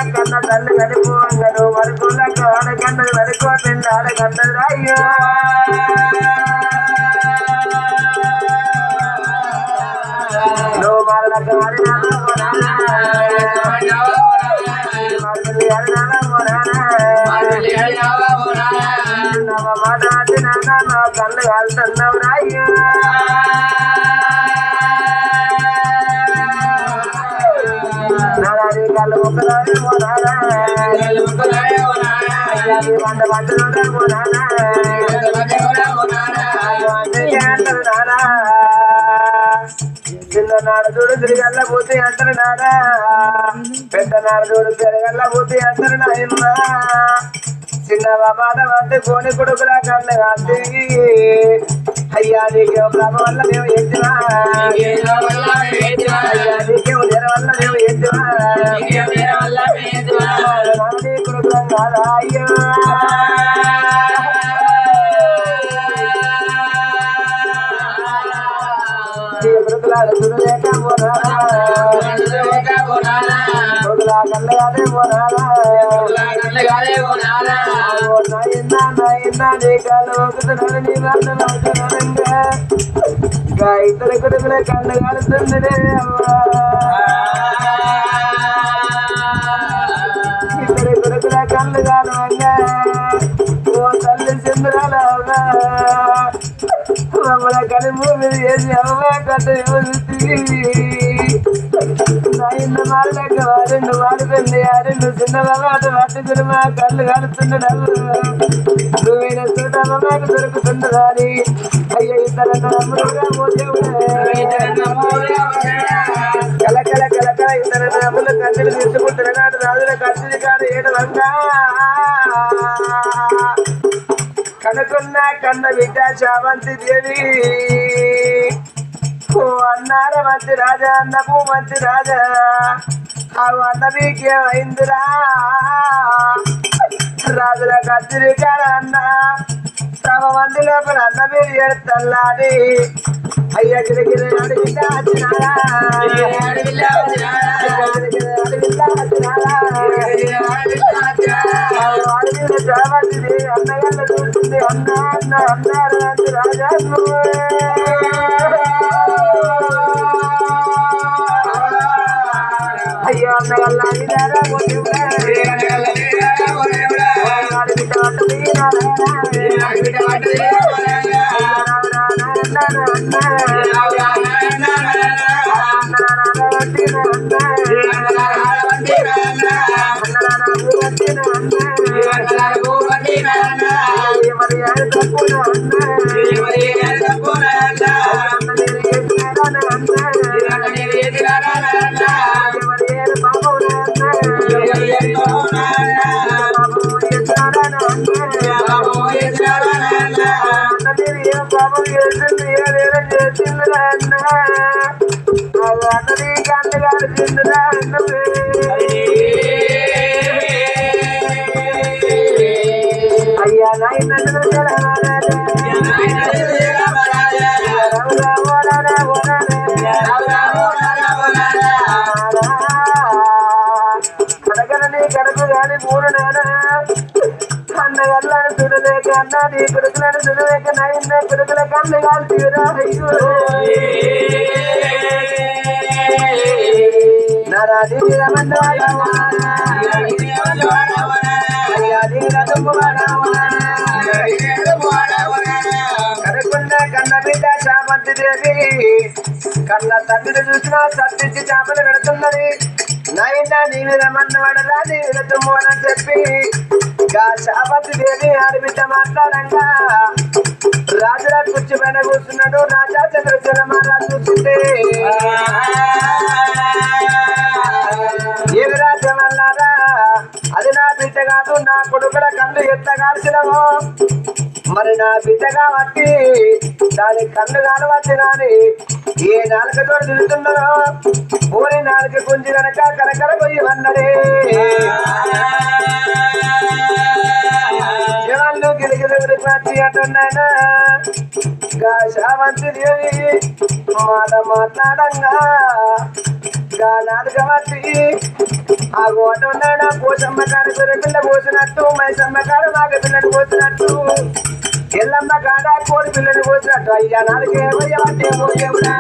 కన్న తల్లి కడిపోంగను మరుకులకు ఆడకన్నది వరకు పిల్ల ఆడకన్నది అయ్యో నువ్వు మరొక కళ్ళు కాలుతున్నావు రాయ్యా కళ్ళు ముక్కలాడే పోనారా వంట వంటలు పోనారా నానా చిన్న నాడదూడు తిరిగల్ల పోతే అంటారు నానా పెద్ద నాడదూడు తిరగల్ల పోతే అంటారు నాయమ్మ చిన్న మాట అంటే కోని కొడుకులా కళ్ళు కాదు అయ్యా నీకే ప్రభ వల్ల మేము ఎత్తివా నీకే ఉదయం వల్ల మేము ఎత్తివా కొడుకులం కాదా అయ్యో కొడుకులాడు చూడలేక పోనాలా కొడుకులా కళ్ళగానే పోనాలా ఇద్దరు కొడుకులే కళ్ళు కాలుతుంది ఇద్దరు కొడుకుల కళ్ళు కాలువంగా ఓ తల్లి చంద్రాల మమ్మల్ని కనుమూ మీద చేసి అమ్మ కట్ట నాయన్న మారలేక వారెండు మారిపోయింది ఆరెండు చిన్న మాట పట్టుకుని మా కళ్ళు కాలుతున్నాడు నువ్వైన చూడ మాకు దొరుకుతుండదా అని అయ్యో ఇద్దరు నమ్ములుగా పోతే కలకల కలకల ఇద్దరు నమ్ముల కన్నులు తీసుకుంటున్నాడు రాజుల కత్తిని కాదు ఏడవంగా కనుకున్న కన్న బిడ్డ చావంతి దేవి ఓ అన్నార మంచి రాజా అన్నపు మంచి రాజా అవు అన్న మీకేమైందిరా రాజుల కత్తిరికాడ అన్న తమ మంది లోపల అన్న మీరు ఏడుతల్లాది అయ్య గిరిగిరి అడిగితే వచ్చినారా అడవిలో చావంతిది అన్నగల్ల చూస్తుంది అన్న అన్న అన్నారు మంచి రాజా అయ్యో అన్నగల్ల అడిగారా అయ్యా అడగలని కడుపు గాని మూడు నానా అన్నగల్లని చూడలేక అన్న నీ కొడుకులను చూడలేక నాయన కొడుకుల కళ్ళు కాల్తీరా నారాజీ కనుకున్న కన్న బిడ్డ చామంతి దేవి కన్న తండ్రిని చూసినా సత్తించి చేపలు పెడుతున్నది నాయన నీ మీద మన్నవాడరా నీ విడతము అని చెప్పి చామంతి దేవి ఆడబిడ్డ మాట్లాడంగా రాజుల కుర్చీ పైన కూర్చున్నాడు రాజా చంద్రసేన మహారాజు చూస్తుంటే ఏమి రాజ్యం అన్నారా అది నా బిడ్డ కాదు నా కొడుకుల కళ్ళు ఎంత కాల్చినవో మరి నా బిడ్డ కాబట్టి దాని కళ్ళు కాలవచ్చు నాని ఏ నాలుకతో తిరుగుతున్నదో ఊరి నాలుక గుంజి కనుక కనకర పోయి అన్నడే జనాలు గిరిగిరి వచ్చి అంటున్నాయన శావంతి దేవి మాట మాట్లాడంగా నాలుగవతి ఆ గోటన్నా పోసమ్మ కాడ గొర్రె పిల్ల పోసినట్టు మైసమ్మ కాడ మాగ పిల్లని పోసినట్టు ఎల్లమ్మ కాడ కోడి పిల్లని పోసినట్టు అయ్యా నాలుగే వయ్యవట్టే పోదేవుడా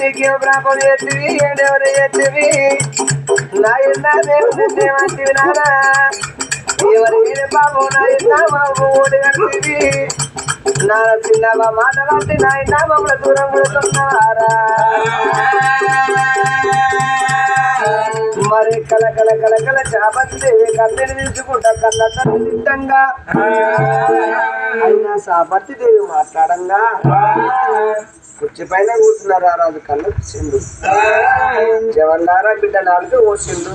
నీకే బ్రాహ్మణ ఎత్తివి ఏడెవరు ఎత్తివి నాయన దేవంటివి నానా ఎవరు ఏడే బాబు నాయన బాబు ఓడి కట్టివి నా చిన్న మాట కట్టి నాయన మమ్మల్ని దూరం కొడుతున్నారా మరి కల చాపత్తి కన్నీరు తీసుకుంటా కళ్ళ తిట్టంగా అయినా సాపత్తి దేవి మాట్లాడంగా కుర్చీ పైన కూర్చున్నారు ఆ రాజు కళ్ళు వచ్చిండు జవన్నారా బిడ్డ నాలుగు ఓసిండు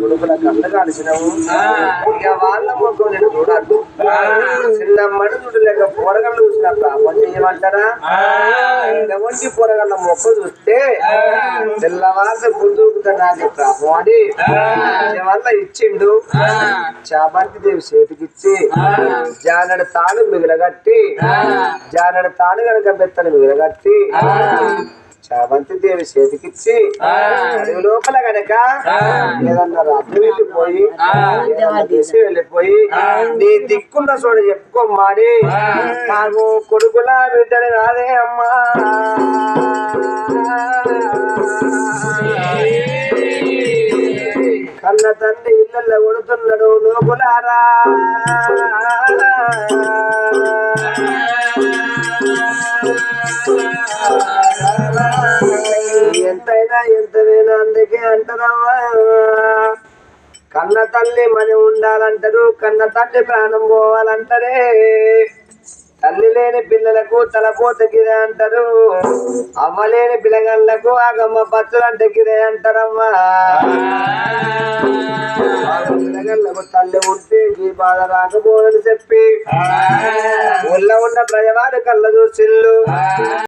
కొడుకుల కళ్ళు కాల్చినావు ఇక వాళ్ళ మొక్క నేను చూడద్దు చిన్నమ్మడి చూడు లేక పొరగళ్ళు చూసిన ప్రాపం చేయమంటారా ఎటువంటి పొరగళ్ళ మొక్క చూస్తే తెల్లవాళ్ళ గుర్తుకుతా నాకు ప్రాపం అని వల్ల ఇచ్చిండు చాపంతి దేవి చేతికిచ్చి జానడి తాడు మిగిలగట్టి జానడి తాడు కనుక బెత్తలు మిగిలగట్టి చామంతి దేవి చేతికిచ్చి అడవి లోపల గనక ఏదన్నా రాత్రి వెళ్ళిపోయి వెళ్ళిపోయి నీ దిక్కున్న చోట చెప్పుకోమాడి నాకు కొడుకులా బిడ్డని రాదే అమ్మా కన్న తండ్రి ఇళ్ళల్లో కొడుతున్నాడు లోకులారా ఎంతైనా ఎంతైనా అందుకే అంటారమ్మా కన్న తల్లి మని ఉండాలంటారు కన్న తల్లి ప్రాణం పోవాలంటారే తల్లి లేని పిల్లలకు తలపోతకిదే అంటారు అవ్వలేని పిల్లగాళ్ళకు ఆగమ్మ పచ్చులు అంటే గిదే అంటారమ్మా పిల్లగాళ్ళకు తల్లి ఉంటే ఈ బాధ రాకపోదని చెప్పి ఊళ్ళో ఉన్న ప్రజవారు కళ్ళ చూసిళ్ళు